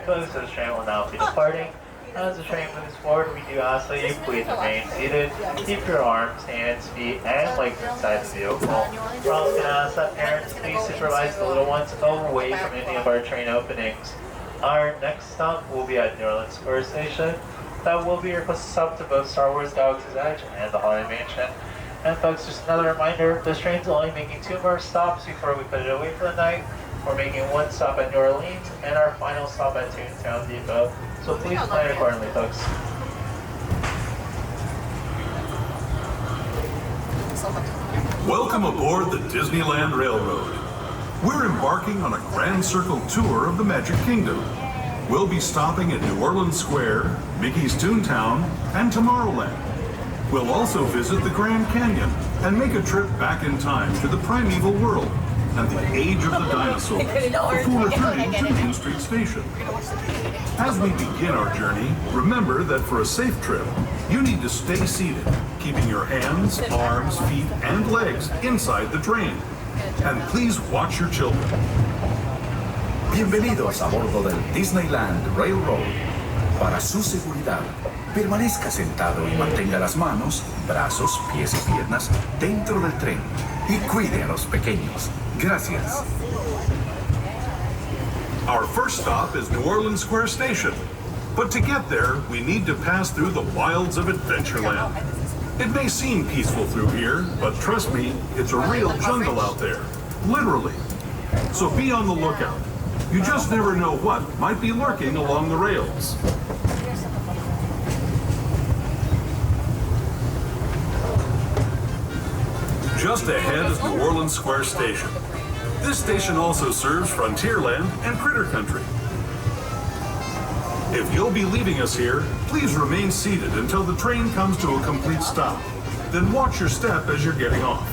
Alright folks, this train will now be departing. As the train moves forward, we do ask that you please remain seated. Keep your arms, hands, feet, and legs inside the vehicle. We're also going to ask that parents please supervise the little ones away from any of our train openings. Our next stop will be at New Orleans Square Station. That will be your closest stop to both Star Wars Galaxy's Edge and the Holiday Mansion. And folks, just another reminder, this train's only making 2 more stops before we put it away for the night. We're making 1 stop at New Orleans and our final stop at Toontown Depot. So please plan accordingly, folks. Welcome aboard the Disneyland Railroad. We're embarking on a grand circle tour of the Magic Kingdom. We'll be stopping at New Orleans Square, Mickey's Toontown, and Tomorrowland. We'll also visit the Grand Canyon and make a trip back in time to the Primeval World and the age of the dinosaurs before returning to Main Street Station. As we begin our journey, remember that for a safe trip, you need to stay seated, keeping your hands, arms, feet, and legs inside the train. And please watch your children. Bienvenidos a bordo del Disneyland Railroad. Para su seguridad, permanezca sentado y mantenga las manos, brazos, pies y piernas dentro del tren y cuide a los pequeños. Gracias. Our first stop is New Orleans Square Station. But to get there, we need to pass through the wilds of Adventureland. It may seem peaceful through here, but trust me, it's a real jungle out there. Literally. So be on the lookout. You just never know what might be lurking along the rails. Just ahead is New Orleans Square Station. This station also serves Frontierland and Critter Country. If you'll be leaving us here, please remain seated until the train comes to a complete stop. Then watch your step as you're getting off.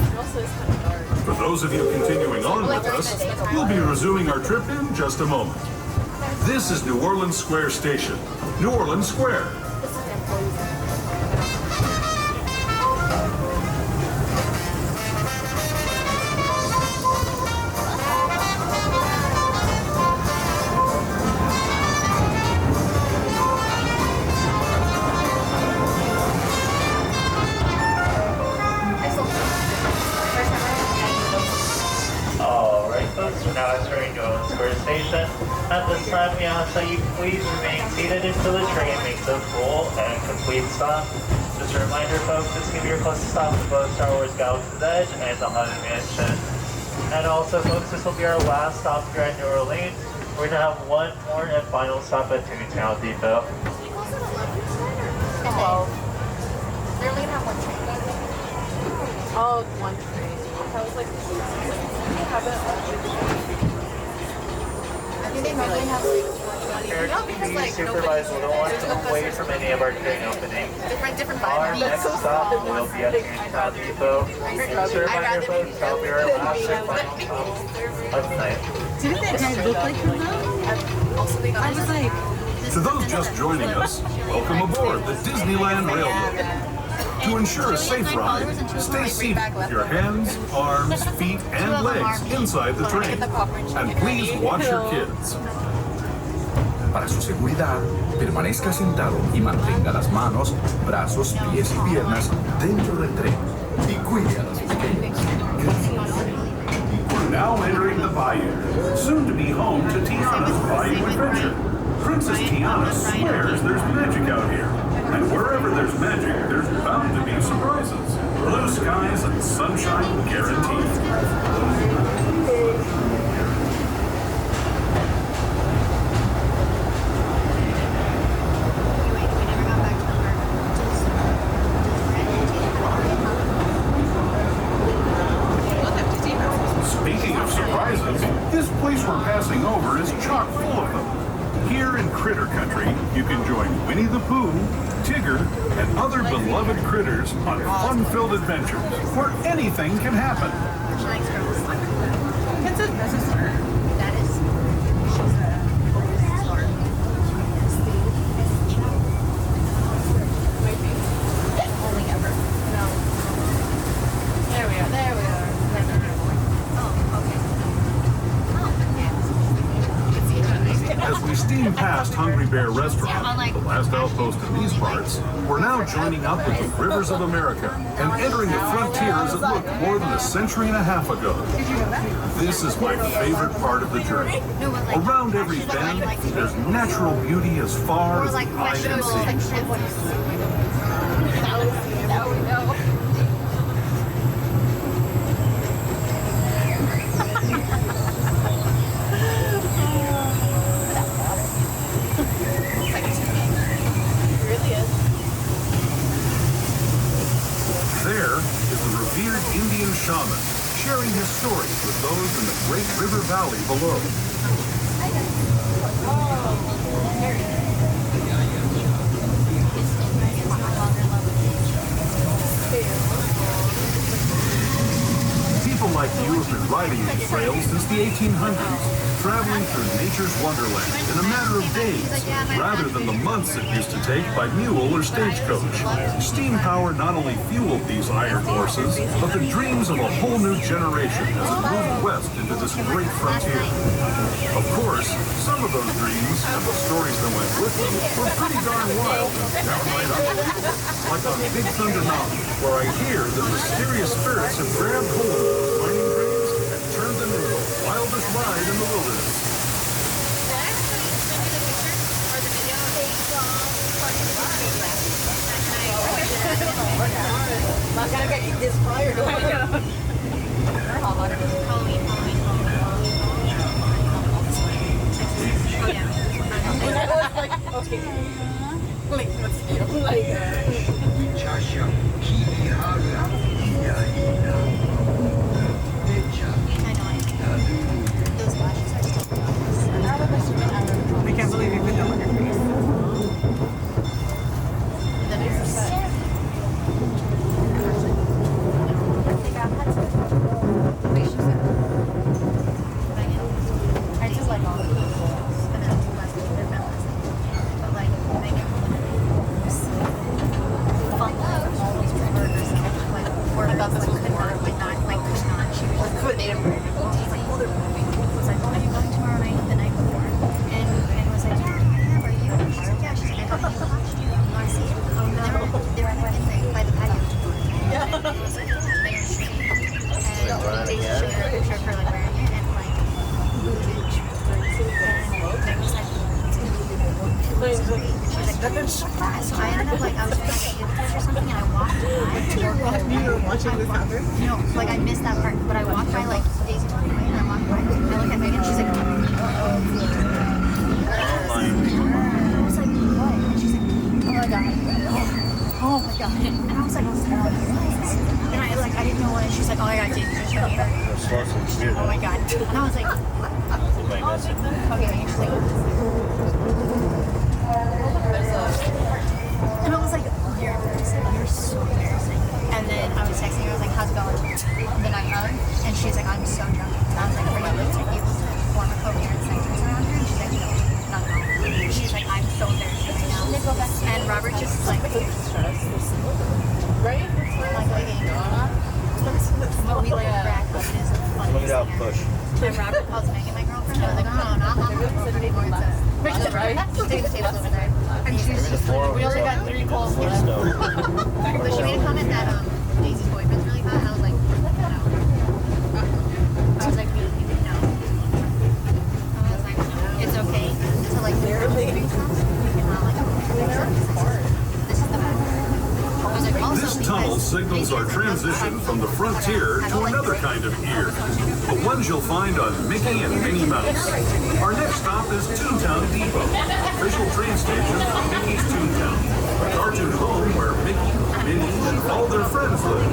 For those of you continuing on with us, we'll be resuming our trip in just a moment. This is New Orleans Square Station, New Orleans Square. We're now entering New Orleans Square Station. At this time, we ask that you please remain seated until the train makes a full and complete stop. Just a reminder, folks, this is going to be your closest stop to both Star Wars Galaxy's Edge and the Haunted Mansion. And also, folks, this will be our last stop here at New Orleans. We're going to have 1 more and final stop at Toontown Depot. Well, they're only going to have 1 train. Oh, 1 train. That was like, I think they probably have like Please supervise little ones away from any of our train openings. different Our vibes. next stop will be at Toontown Depot. Sir, reminder, folks, that'll be our last and final stop of the night. Didn't that guy look like him though? I was like... To those just joining us, welcome aboard the Disneyland Railroad. To ensure a safe ride, stay seated with your hands, arms, feet, and legs inside the train. And please watch your kids. Para su seguridad, permanezca sentado y mantenga las manos, brazos, pies y piernas dentro del tren y cuide a los pequeños. We're now entering the Bayou, soon to be home to Tiana's Bayou Adventure. Princess Tiana swears there's magic out here. And wherever there's magic, there's bound to be surprises. Blue skies and sunshine guaranteed. Speaking of surprises, this place we're passing over is chock full of them. Here in Critter Country, you can join Winnie the Pooh, Tigger, and other beloved critters on fun-filled adventures where anything can happen. That is. Only ever. No. There we are. Oh, okay. As we steam past Bear restaurant, the last outpost in these parts, we're now joining up with the rivers of America and entering the frontiers that looked more than a century and a half ago. This is my favorite part of the journey. Around every bend, there's natural beauty as far as the eye can see. There is the revered Indian shaman sharing his stories with those in the great river valley below. People like you have been riding these trails since the 1800s, traveling through nature's wonderland in a matter of days, rather than the months it used to take by mule or stagecoach. Steam power not only fueled these iron horses, but the dreams of a whole new generation as it moved west into this great frontier. Of course, some of those dreams and the stories that went with them were pretty darn wild and downright ugly. Like on Big Thunder Mountain, where I hear that mysterious spirits have grabbed hold of those mining trains and turned them into the wildest ride in the wilderness. I'm gonna get you this fire. Okay. Like, what's the I can't believe you put them on your face. I just like all the people. And then they're melons. But like, they get fun all these burgers. Like, or I thought this was could not. She was like, could they didn't bring it. She's like, well, they're moving. It was like, oh, are you going tomorrow night, the night before? And it was like, yeah, are you? She's like, yeah. She's like, I thought you watched you. You want to see it? And they were in there by the patio. Yeah. And it was like, they were shooting. And they showed her a picture of her like wearing it and like, and they was like, she's like, so I ended up like, I was trying to get gift or something and I walked by. You were watching this happen? No, like I missed that part, but I walked by like Daisy walking away and I walked by. I look at Megan, she's like, I was like, what? And she's like, oh my god. Oh my god. And I was like, what? And I didn't know what, and she's like, oh my god, Daisy just showed me her. Oh my god. And I was like, okay, and she's like, and I was like, you're embarrassing. You're so embarrassing. And then I was texting her, I was like, how's it going? And then I hugged, and she's like, I'm so drunk. And I was like, are you able to form a coherent sentence around her? And she's like, no, not at all. She's like, I'm so embarrassed right now. And Robert just like, Right? but we like crack, but it is the funniest thing ever. And Robert calls Megan my girlfriend. I was like, oh, not my girlfriend anymore. It's right? Take the tables over there. And she's just like, we only got 3 calls. But she made a comment that Daisy's boyfriend's really hot. And I was like, no. I was like, no. I was like, no. It's okay to like literally you cannot like this is the best. This tunnel signals our transition from the frontier to another kind of ear, the ones you'll find on Mickey and Minnie Mouse. Our next stop is Toontown Depot, official train station for Mickey's Toontown, a cartoon home where Mickey, Minnie, and all their friends live.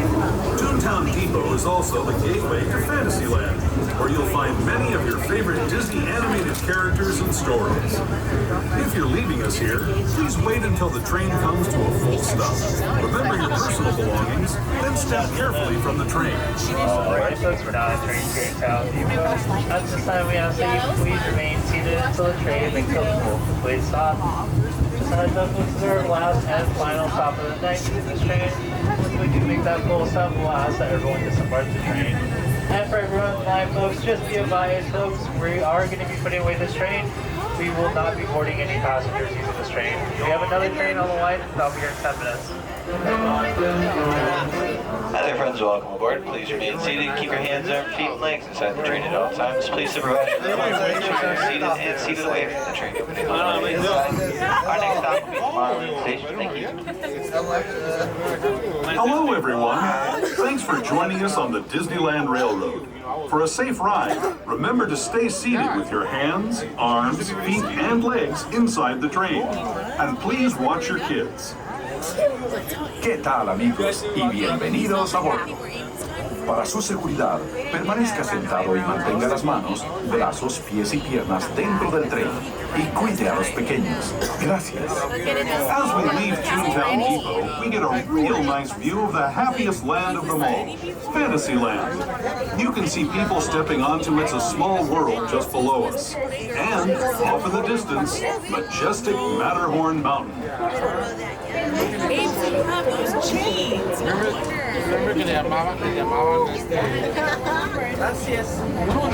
Toontown Depot is also the gateway to Fantasyland, where you'll find many of your favorite Disney animated characters and stories. If you're leaving us here, please wait until the train comes to a full stop. Remember your personal belongings, then step carefully from the train. Alright folks, we're now entering Toontown Depot. At this time we ask that you please remain seated until the train makes a full complete stop. This does consider the last and final stop of the night in this train. Once we do make that full stop, we'll ask that everyone disembark the train. And for everyone live folks, just be advised folks, we are going to be putting away this train we will not be boarding any passengers using this train. We have another train on the line that'll be here in 10 minutes. Hi there, friends. Welcome aboard. Please remain seated. Keep your hands, arms, feet, and legs inside the train at all times. Please supervise your little ones to make sure they're seated and seated away from the train opening on the inside. Our next stop will be Tomorrowland Station. Thank you. Hello, everyone. Thanks for joining us on the Disneyland Railroad. For a safe ride, remember to stay seated with your hands, arms, feet, and legs inside the train. And please watch your kids. ¿Qué tal, amigos? Y bienvenidos a bordo. Para su seguridad, permanezca sentado y mantenga las manos, brazos, pies y piernas dentro del tren. Y cuide a los pequeños. Gracias. As we leave Toontown Depot, we get a real nice view of the happiest land of them all, Fantasyland. You can see people stepping onto It's a Small World just below us. And, off in the distance, majestic Matterhorn Mountain. Remember que le llamaban Gracias. Remember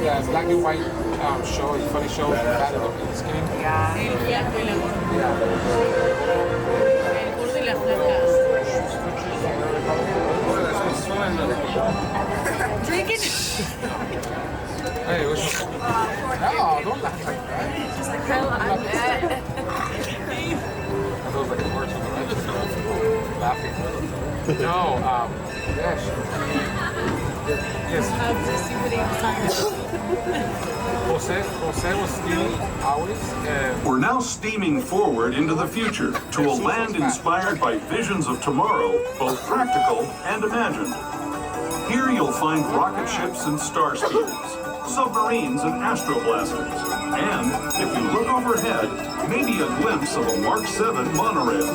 that black and white show, the funny show that had in the skinny? Yeah. Drink it. Hey, what's no, don't laugh like that. I thought it was like a word from the right. Laughing. No, yes. Yes. Jose was skinny, always. We're now steaming forward into the future to a land inspired by visions of tomorrow, both practical and imagined. Here you'll find rocket ships and star speeders, submarines and astroblasters, and, if you look overhead, maybe a glimpse of a Mark 7 monorail.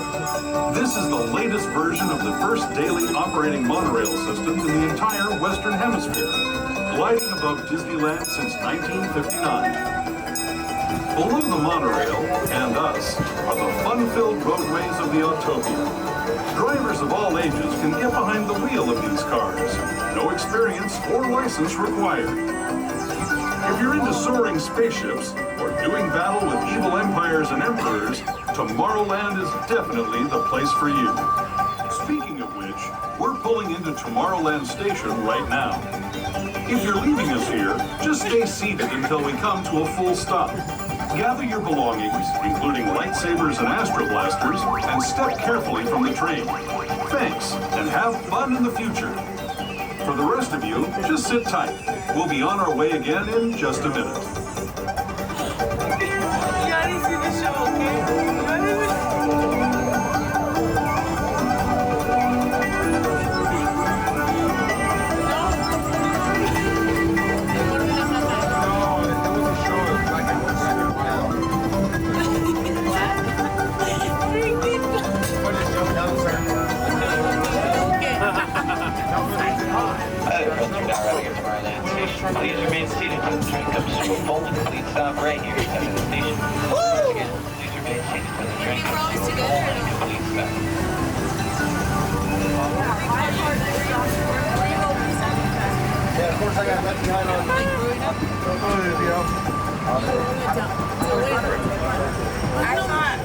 This is the latest version of the first daily operating monorail system in the entire Western Hemisphere, gliding above Disneyland since 1959. Below the monorail, and us, are the fun-filled roadways of the Autopia. Drivers of all ages can get behind the wheel of these cars. No experience or license required. If you're into soaring spaceships or doing battle with evil empires and emperors, Tomorrowland is definitely the place for you. Speaking of which, we're pulling into Tomorrowland Station right now. If you're leaving us here, just stay seated until we come to a full stop. Gather your belongings, including lightsabers and astroblasters, and step carefully from the train. Thanks, and have fun in the future. For the rest of you, just sit tight. We'll be on our way again in just a minute. Please remain seated when the train comes to a full and complete stop right here at the station. Once again, please remain seated when the train comes to a full and complete stop. Yeah, of course I got left behind on. I thought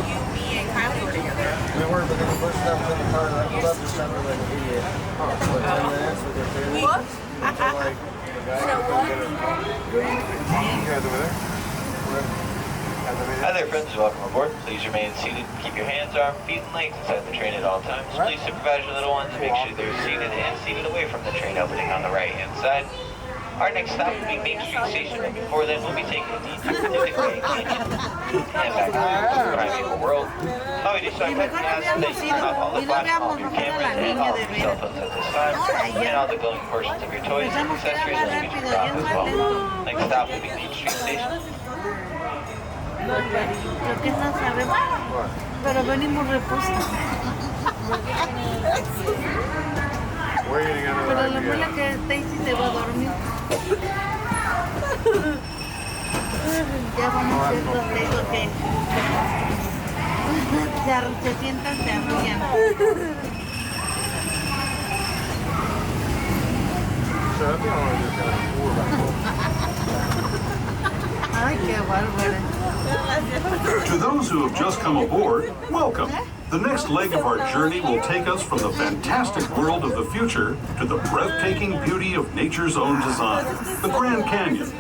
you, me, and Kylie were together. We were, but then the person that was in the car that I pulled up just sounded like an idiot. For like 10 minutes with their family. What? Like, the guy had to go get her. You guys over there? Hi there, friends. Welcome aboard. Please remain seated. Keep your hands, arms, feet, and legs inside the train at all times. Please supervise your little ones and make sure they're seated and seated away from the train opening on the right-hand side. Our next stop will be Main Street Station, and before then we'll be taking a detour to the Grand Canyon and back to the Primeval World. Oh, we just like to ask that you turn off all the flash, all of your cameras, and all of your cell phones at this time, and all the glowing portions of your toys and accessories will be turned off as well. Next stop will be Main Street Station. Creo que no sabemos, pero venimos reposados. Pero la abuela que Stacy se va a dormir. Ya vamos a hacer los dedos que se sientan, se arrullan. A Ay, qué bárbaro. To those who have just come aboard, welcome. The next leg of our journey will take us from the fantastic world of the future to the breathtaking beauty of nature's own design, the Grand Canyon.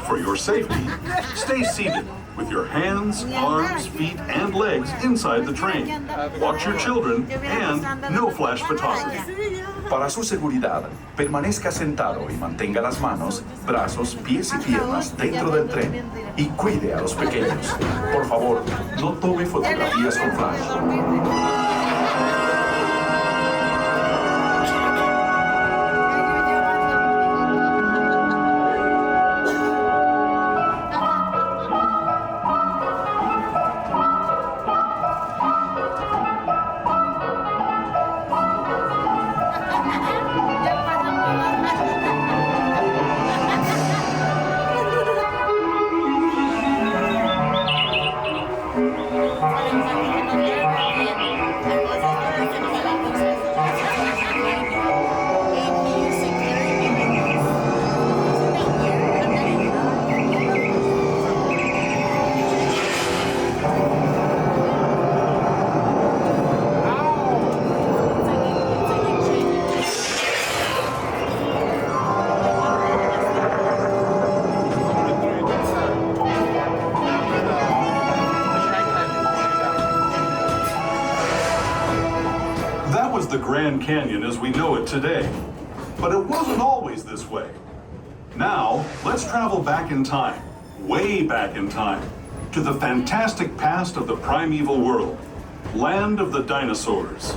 For your safety, stay seated with your hands, arms, feet, and legs inside the train. Watch your children and no flash photography. Para su seguridad, permanezca sentado y mantenga las manos, brazos, pies y piernas dentro del tren y cuide a los pequeños. Por favor, no tome fotografías con flash. The Grand Canyon as we know it today. But it wasn't always this way. Now, let's travel back in time, way back in time, to the fantastic past of the primeval world, land of the dinosaurs.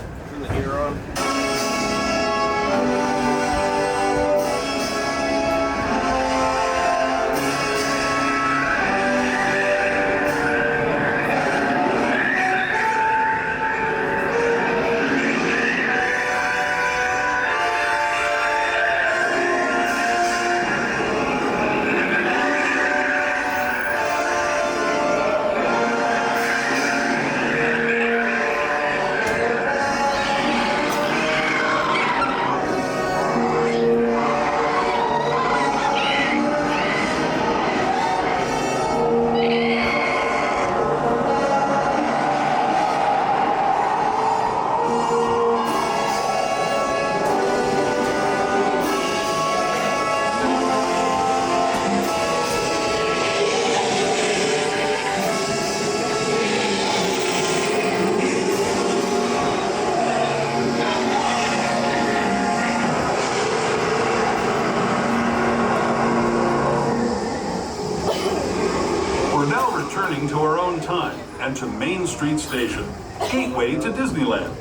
To our own time and to Main Street Station, gateway to Disneyland.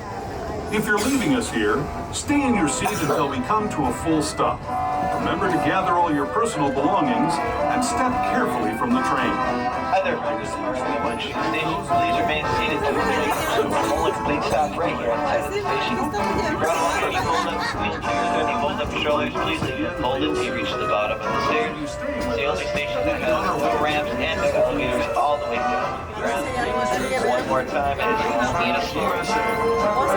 If you're leaving us here, stay in your seat until we come to a full stop. Remember to gather all your personal belongings and step carefully from the train. Hi there, friends. Tomorrowland Station. Please remain seated to the only complete stop right here outside of the station. If you brought along any hold-up wheelchairs or any hold-up strollers, please leave them hold until you reach the bottom of the stairs. It's the only station that has no ramps and no elevators all the way down to the ground. One more time, and it's the floor.